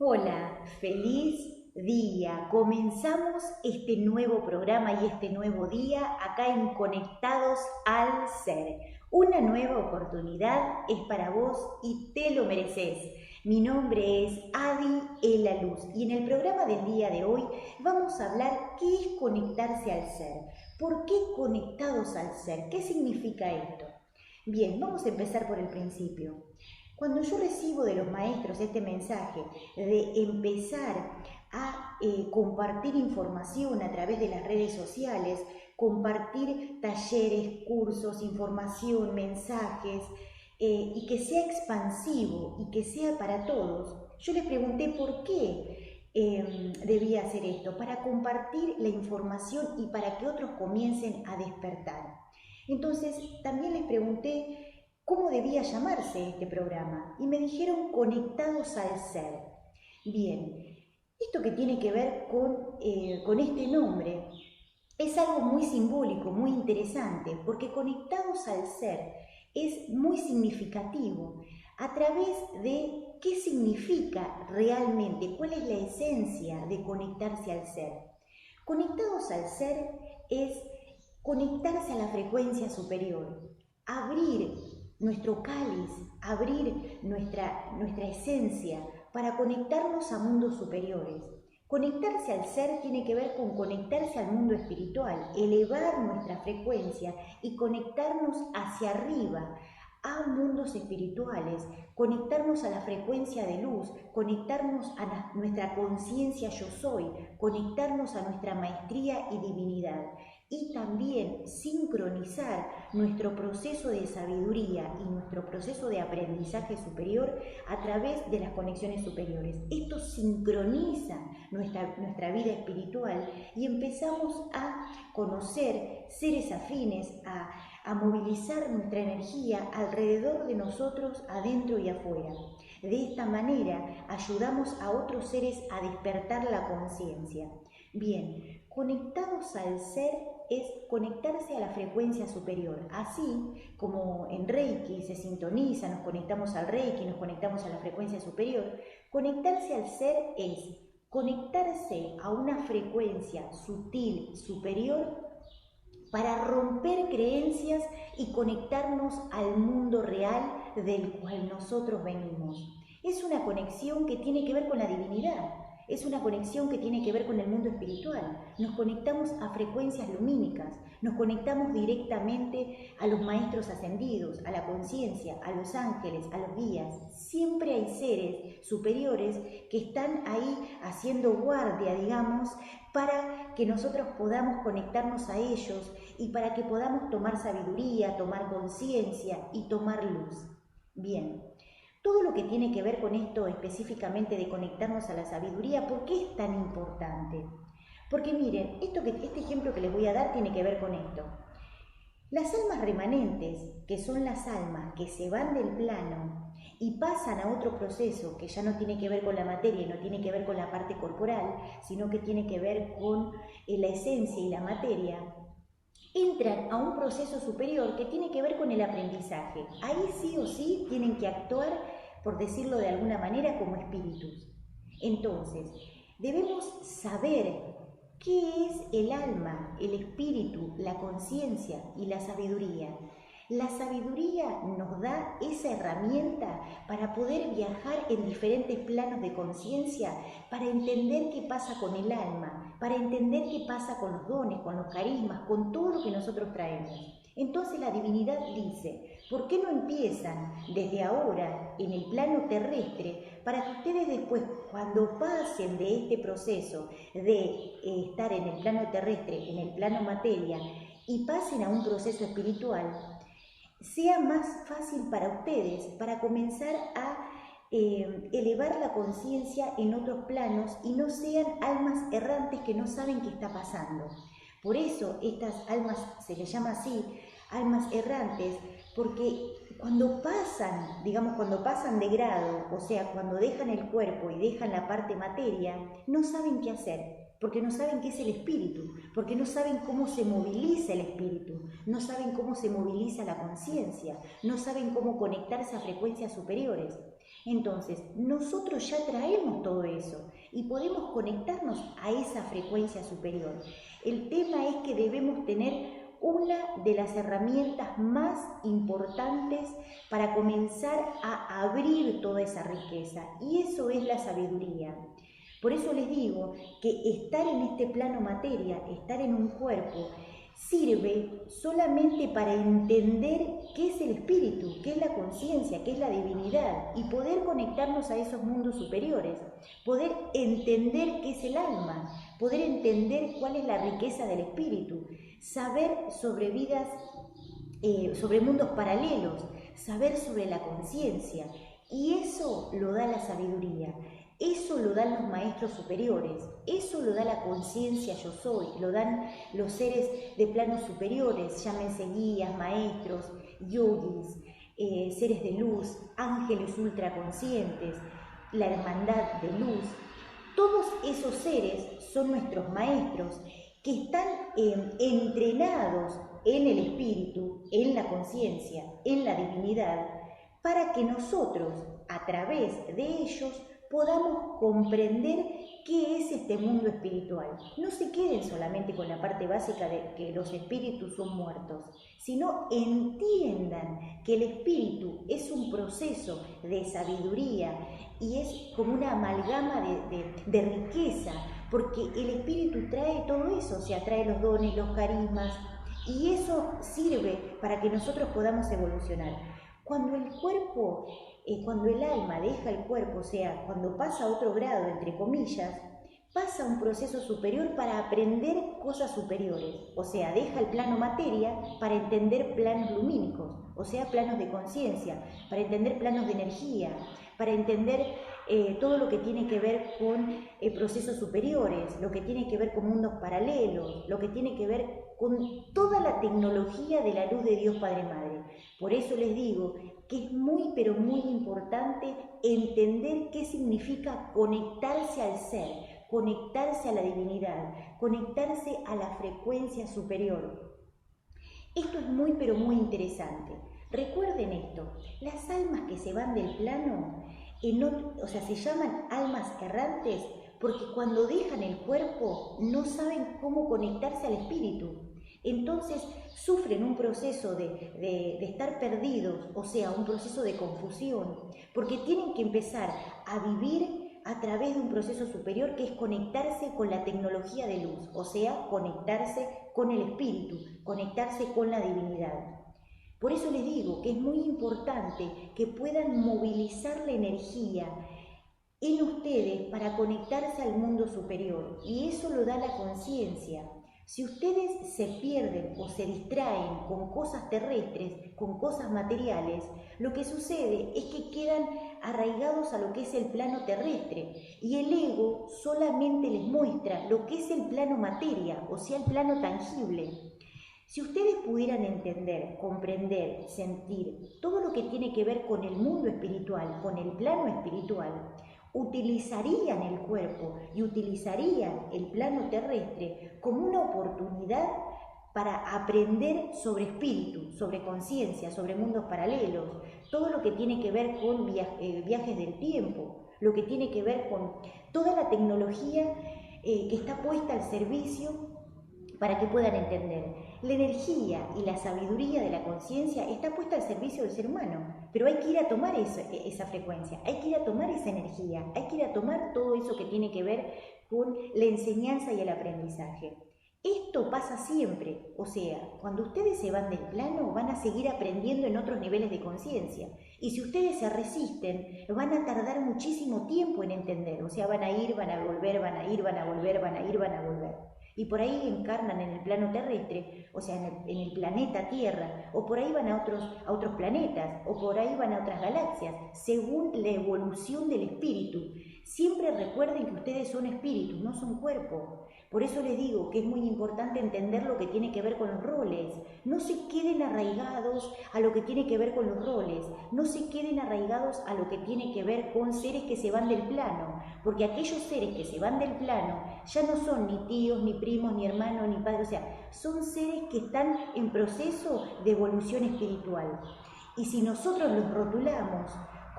Hola, feliz día. Comenzamos este nuevo programa y este nuevo día acá en Conectados al Ser. Una nueva oportunidad es para vos y te lo mereces. Mi nombre es Adi La Luz y en el programa del día de hoy vamos a hablar qué es conectarse al ser. ¿Por qué conectados al ser? ¿Qué significa esto? Bien, vamos a empezar por el principio. Cuando yo recibo de los maestros este mensaje de empezar a compartir información a través de las redes sociales, compartir talleres, cursos, información, mensajes, y que sea expansivo y que sea para todos, yo les pregunté por qué debía hacer esto, para compartir la información y para que otros comiencen a despertar. Entonces, también les pregunté cómo debía llamarse este programa y me dijeron Conectados al Ser. Bien, esto que tiene que ver con este nombre es algo muy simbólico, muy interesante, porque Conectados al Ser es muy significativo a través de qué significa realmente, cuál es la esencia de conectarse al ser. Conectados al ser es conectarse a la frecuencia superior, abrir nuestro cáliz, abrir nuestra esencia para conectarnos a mundos superiores. Conectarse al ser tiene que ver con conectarse al mundo espiritual, elevar nuestra frecuencia y conectarnos hacia arriba, a mundos espirituales, conectarnos a la frecuencia de luz, conectarnos a nuestra conciencia yo soy, conectarnos a nuestra maestría y divinidad. Y también sincronizar nuestro proceso de sabiduría y nuestro proceso de aprendizaje superior a través de las conexiones superiores. Esto sincroniza nuestra vida espiritual y empezamos a conocer seres afines, a movilizar nuestra energía alrededor de nosotros, adentro y afuera. De esta manera ayudamos a otros seres a despertar la conciencia. Bien, conectados al ser es conectarse a la frecuencia superior. Así como en Reiki se sintoniza, nos conectamos al Reiki, nos conectamos a la frecuencia superior, conectarse al ser es conectarse a una frecuencia sutil, superior, para romper creencias y conectarnos al mundo real del cual nosotros venimos. Es una conexión que tiene que ver con la divinidad, es una conexión que tiene que ver con el mundo espiritual. Nos conectamos a frecuencias lumínicas, nos conectamos directamente a los maestros ascendidos, a la conciencia, a los ángeles, a los guías. Siempre hay seres superiores que están ahí haciendo guardia, digamos, para que nosotros podamos conectarnos a ellos y para que podamos tomar sabiduría, tomar conciencia y tomar luz. Bien, todo lo que tiene que ver con esto específicamente de conectarnos a la sabiduría, ¿por qué es tan importante? Porque miren, este ejemplo que les voy a dar tiene que ver con esto. Las almas remanentes, que son las almas que se van del plano y pasan a otro proceso que ya no tiene que ver con la materia, no tiene que ver con la parte corporal, sino que tiene que ver con la esencia y la materia, entran a un proceso superior que tiene que ver con el aprendizaje. Ahí sí o sí tienen que actuar, por decirlo de alguna manera, como espíritus. Entonces, debemos saber qué es el alma, el espíritu, la conciencia y la sabiduría. La sabiduría nos da esa herramienta para poder viajar en diferentes planos de conciencia, para entender qué pasa con el alma, para entender qué pasa con los dones, con los carismas, con todo lo que nosotros traemos. Entonces la divinidad dice, ¿por qué no empiezan desde ahora en el plano terrestre para que ustedes después, cuando pasen de este proceso de estar en el plano terrestre, en el plano materia, y pasen a un proceso espiritual, sea más fácil para ustedes, para comenzar a elevar la conciencia en otros planos y no sean almas errantes que no saben qué está pasando? Por eso estas almas se les llama así, almas errantes, porque cuando pasan, digamos, cuando pasan de grado, o sea, cuando dejan el cuerpo y dejan la parte materia, no saben qué hacer, porque no saben qué es el espíritu, porque no saben cómo se moviliza el espíritu, no saben cómo se moviliza la conciencia, no saben cómo conectarse a frecuencias superiores. Entonces, nosotros ya traemos todo eso y podemos conectarnos a esa frecuencia superior. El tema es que debemos tener una de las herramientas más importantes para comenzar a abrir toda esa riqueza, y eso es la sabiduría. Por eso les digo que estar en este plano materia, estar en un cuerpo, sirve solamente para entender qué es el espíritu, qué es la conciencia, qué es la divinidad, y poder conectarnos a esos mundos superiores, poder entender qué es el alma, poder entender cuál es la riqueza del espíritu, saber sobre vidas, sobre mundos paralelos, saber sobre la conciencia, y eso lo da la sabiduría. Eso lo dan los maestros superiores, eso lo da la conciencia yo soy, lo dan los seres de planos superiores, llámense guías, maestros, yogis, seres de luz, ángeles ultraconscientes, la hermandad de luz. Todos esos seres son nuestros maestros que están entrenados en el espíritu, en la conciencia, en la divinidad, para que nosotros, a través de ellos, podamos comprender qué es este mundo espiritual. No se queden solamente con la parte básica de que los espíritus son muertos, sino entiendan que el espíritu es un proceso de sabiduría y es como una amalgama de riqueza, porque el espíritu trae todo eso, o sea, trae los dones, los carismas, y eso sirve para que nosotros podamos evolucionar. Cuando el cuerpo, cuando el alma deja el cuerpo, o sea, cuando pasa a otro grado, entre comillas, pasa a un proceso superior para aprender cosas superiores, o sea, deja el plano materia para entender planos lumínicos, o sea, planos de conciencia, para entender planos de energía, para entender todo lo que tiene que ver con procesos superiores, lo que tiene que ver con mundos paralelos, lo que tiene que ver con toda la tecnología de la luz de Dios Padre Madre. Por eso les digo que es muy, pero muy importante entender qué significa conectarse al ser, conectarse a la divinidad, conectarse a la frecuencia superior. Esto es muy, pero muy interesante. Recuerden esto, las almas que se van del plano, se llaman almas errantes porque cuando dejan el cuerpo no saben cómo conectarse al espíritu. Entonces sufren un proceso de estar perdidos, o sea, un proceso de confusión, porque tienen que empezar a vivir a través de un proceso superior que es conectarse con la tecnología de luz, o sea, conectarse con el espíritu, conectarse con la divinidad. Por eso les digo que es muy importante que puedan movilizar la energía en ustedes para conectarse al mundo superior, y eso lo da la conciencia. Si ustedes se pierden o se distraen con cosas terrestres, con cosas materiales, lo que sucede es que quedan arraigados a lo que es el plano terrestre, y el ego solamente les muestra lo que es el plano materia, o sea, el plano tangible. Si ustedes pudieran entender, comprender, sentir todo lo que tiene que ver con el mundo espiritual, con el plano espiritual, utilizarían el cuerpo y utilizarían el plano terrestre como una oportunidad para aprender sobre espíritu, sobre conciencia, sobre mundos paralelos, todo lo que tiene que ver con viajes del tiempo, lo que tiene que ver con toda la tecnología que está puesta al servicio para que puedan entender. La energía y la sabiduría de la conciencia está puesta al servicio del ser humano, pero hay que ir a tomar esa frecuencia, hay que ir a tomar esa energía, hay que ir a tomar todo eso que tiene que ver con la enseñanza y el aprendizaje. Esto pasa siempre, o sea, cuando ustedes se van del plano van a seguir aprendiendo en otros niveles de conciencia, y si ustedes se resisten van a tardar muchísimo tiempo en entender, o sea, van a ir, van a volver, van a ir, van a volver, van a ir, van a volver. Y por ahí encarnan en el plano terrestre, o sea, en el planeta Tierra, o por ahí van a otros planetas, o por ahí van a otras galaxias, según la evolución del espíritu. Siempre recuerden que ustedes son espíritus, no son cuerpo. Por eso les digo que es muy importante entender lo que tiene que ver con los roles. No se queden arraigados a lo que tiene que ver con los roles. No se queden arraigados a lo que tiene que ver con seres que se van del plano. Porque aquellos seres que se van del plano ya no son ni tíos, ni primos, ni hermanos, ni padres. O sea, son seres que están en proceso de evolución espiritual. Y si nosotros los rotulamos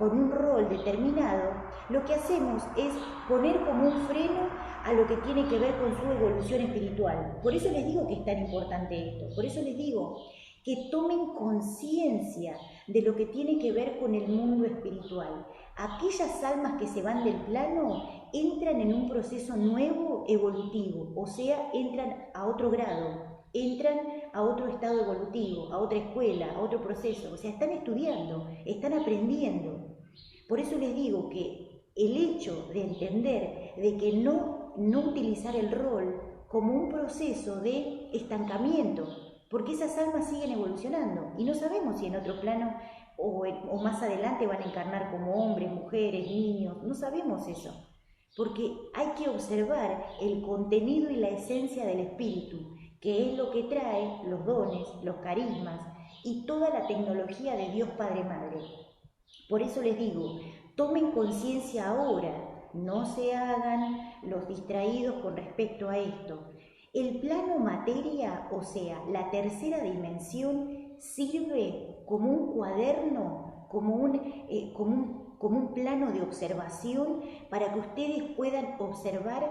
con un rol determinado, lo que hacemos es poner como un freno a lo que tiene que ver con su evolución espiritual. Por eso les digo que es tan importante esto, por eso les digo que tomen conciencia de lo que tiene que ver con el mundo espiritual. Aquellas almas que se van del plano entran en un proceso nuevo evolutivo, o sea, entran a otro grado, entran a otro estado evolutivo, a otra escuela, a otro proceso, o sea, están estudiando, están aprendiendo. Por eso les digo que el hecho de entender de que no utilizar el rol como un proceso de estancamiento, porque esas almas siguen evolucionando y no sabemos si en otro plano o más adelante van a encarnar como hombres, mujeres, niños, no sabemos eso, porque hay que observar el contenido y la esencia del espíritu, que es lo que trae los dones, los carismas y toda la tecnología de Dios Padre Madre. Por eso les digo, tomen conciencia ahora, no se hagan los distraídos con respecto a esto. El plano materia, o sea, la tercera dimensión, sirve como un cuaderno, como un plano de observación para que ustedes puedan observar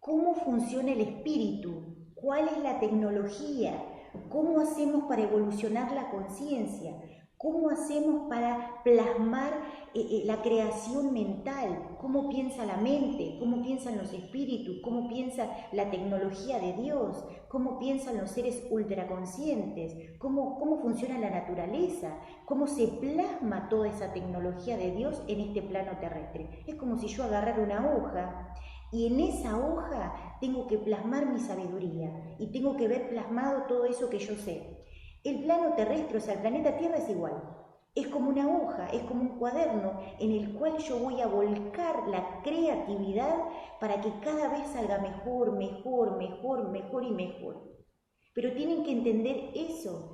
cómo funciona el espíritu, cuál es la tecnología, cómo hacemos para evolucionar la conciencia, cómo hacemos para plasmar la creación mental, cómo piensa la mente, cómo piensan los espíritus, cómo piensa la tecnología de Dios, cómo piensan los seres ultraconscientes, cómo funciona la naturaleza, cómo se plasma toda esa tecnología de Dios en este plano terrestre. Es como si yo agarrara una hoja y en esa hoja tengo que plasmar mi sabiduría y tengo que ver plasmado todo eso que yo sé. El plano terrestre, o sea, el planeta Tierra es igual. Es como una hoja, es como un cuaderno en el cual yo voy a volcar la creatividad para que cada vez salga mejor, mejor, mejor, mejor y mejor. Pero tienen que entender eso.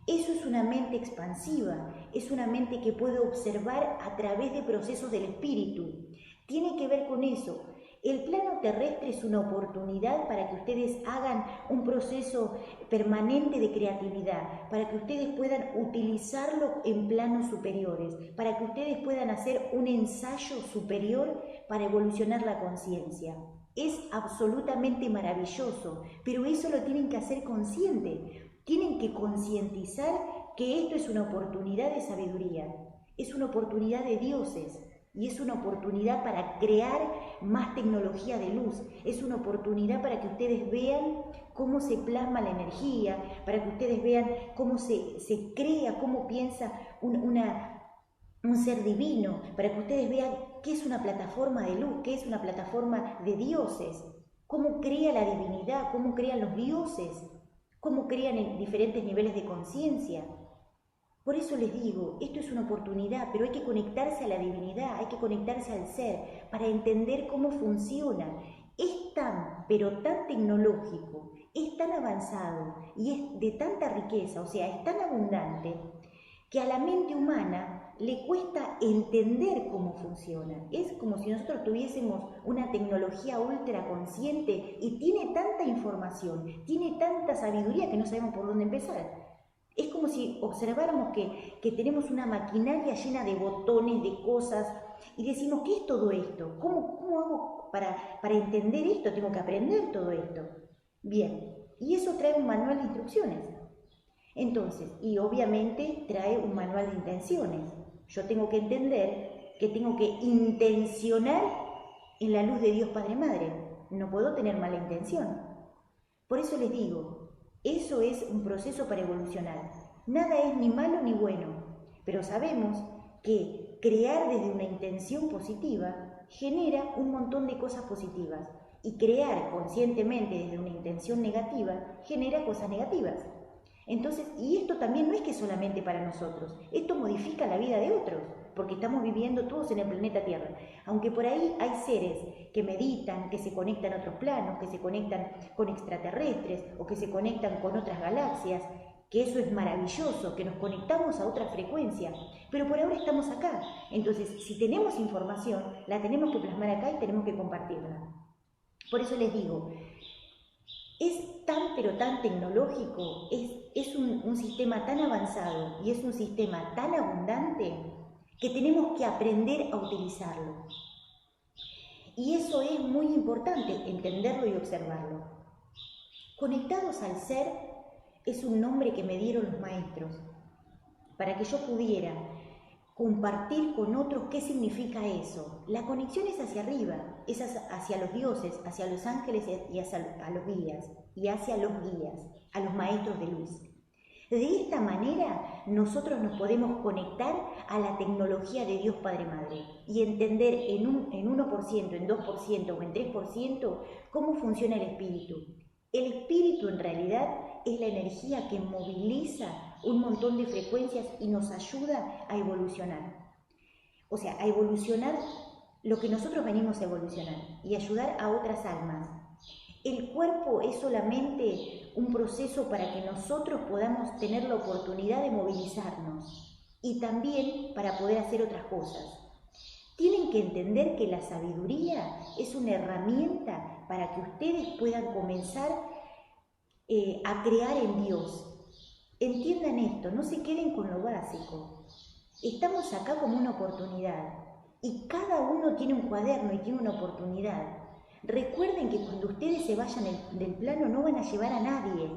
Eso es una mente expansiva, es una mente que puede observar a través de procesos del espíritu. Tiene que ver con eso. El plano terrestre es una oportunidad para que ustedes hagan un proceso permanente de creatividad, para que ustedes puedan utilizarlo en planos superiores, para que ustedes puedan hacer un ensayo superior para evolucionar la conciencia. Es absolutamente maravilloso, pero eso lo tienen que hacer consciente. Tienen que concientizar que esto es una oportunidad de sabiduría, es una oportunidad de dioses. Y es una oportunidad para crear más tecnología de luz, es una oportunidad para que ustedes vean cómo se plasma la energía, para que ustedes vean cómo se crea, cómo piensa un ser divino, para que ustedes vean qué es una plataforma de luz, qué es una plataforma de dioses, cómo crea la divinidad, cómo crean los dioses, cómo crean en diferentes niveles de conciencia. Por eso les digo, esto es una oportunidad, pero hay que conectarse a la divinidad, hay que conectarse al ser para entender cómo funciona. Es tan, pero tan tecnológico, es tan avanzado y es de tanta riqueza, o sea, es tan abundante, que a la mente humana le cuesta entender cómo funciona. Es como si nosotros tuviésemos una tecnología ultra consciente y tiene tanta información, tiene tanta sabiduría que no sabemos por dónde empezar. Es como si observáramos que tenemos una maquinaria llena de botones, de cosas, y decimos, ¿qué es todo esto? ¿Cómo hago para entender esto? Tengo que aprender todo esto. Bien, y eso trae un manual de instrucciones. Entonces, y obviamente trae un manual de intenciones. Yo tengo que entender que tengo que intencionar en la luz de Dios Padre Madre. No puedo tener mala intención. Por eso les digo, eso es un proceso para evolucionar. Nada es ni malo ni bueno, pero sabemos que crear desde una intención positiva genera un montón de cosas positivas y crear conscientemente desde una intención negativa genera cosas negativas. Entonces, y esto también no es que solamente para nosotros, esto modifica la vida de otros, porque estamos viviendo todos en el planeta Tierra. Aunque por ahí hay seres que meditan, que se conectan a otros planos, que se conectan con extraterrestres o que se conectan con otras galaxias, que eso es maravilloso, que nos conectamos a otra frecuencia, pero por ahora estamos acá. Entonces, si tenemos información, la tenemos que plasmar acá y tenemos que compartirla. Por eso les digo, es tan pero tan tecnológico, es un sistema tan avanzado y es un sistema tan abundante que tenemos que aprender a utilizarlo. Y eso es muy importante, entenderlo y observarlo. Conectados al ser es un nombre que me dieron los maestros, para que yo pudiera compartir con otros qué significa eso. La conexión es hacia arriba, es hacia los dioses, hacia los ángeles y hacia los guías, a los maestros de luz. De esta manera nosotros nos podemos conectar a la tecnología de Dios Padre Madre y entender en 1%, en 2% o en 3% cómo funciona el espíritu. El espíritu en realidad es la energía que moviliza un montón de frecuencias y nos ayuda a evolucionar. O sea, a evolucionar lo que nosotros venimos a evolucionar y ayudar a otras almas. El cuerpo es solamente un proceso para que nosotros podamos tener la oportunidad de movilizarnos y también para poder hacer otras cosas. Tienen que entender que la sabiduría es una herramienta para que ustedes puedan comenzar a crear en Dios. Entiendan esto, no se queden con lo básico. Estamos acá como una oportunidad y cada uno tiene un cuaderno y tiene una oportunidad. Recuerden que cuando ustedes se vayan del plano no van a llevar a nadie.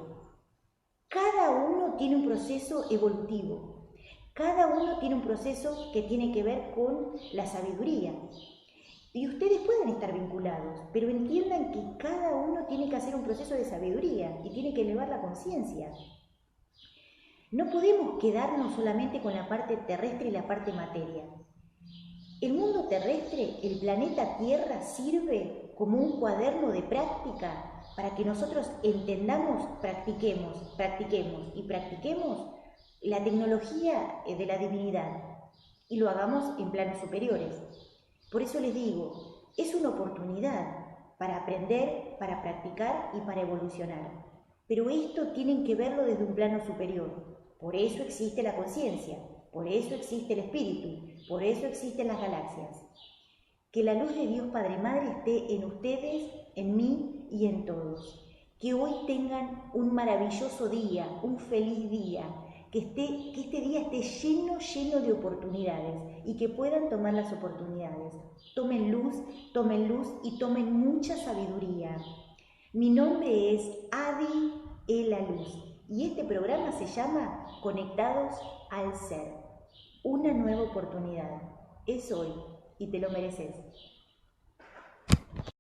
Cada uno tiene un proceso evolutivo. Cada uno tiene un proceso que tiene que ver con la sabiduría. Y ustedes pueden estar vinculados, pero entiendan que cada uno tiene que hacer un proceso de sabiduría y tiene que elevar la conciencia. No podemos quedarnos solamente con la parte terrestre y la parte materia. El mundo terrestre, el planeta Tierra, sirve como un cuaderno de práctica para que nosotros entendamos, practiquemos la tecnología de la divinidad y lo hagamos en planos superiores. Por eso les digo, es una oportunidad para aprender, para practicar y para evolucionar. Pero esto tienen que verlo desde un plano superior. Por eso existe la conciencia, por eso existe el espíritu, por eso existen las galaxias. Que la luz de Dios Padre Madre esté en ustedes, en mí y en todos. Que hoy tengan un maravilloso día, un feliz día. Que este día esté lleno de oportunidades y que puedan tomar las oportunidades. Tomen luz y tomen mucha sabiduría. Mi nombre es Adi La Luz y este programa se llama Conectados al Ser. Una nueva oportunidad. Es hoy y te lo mereces.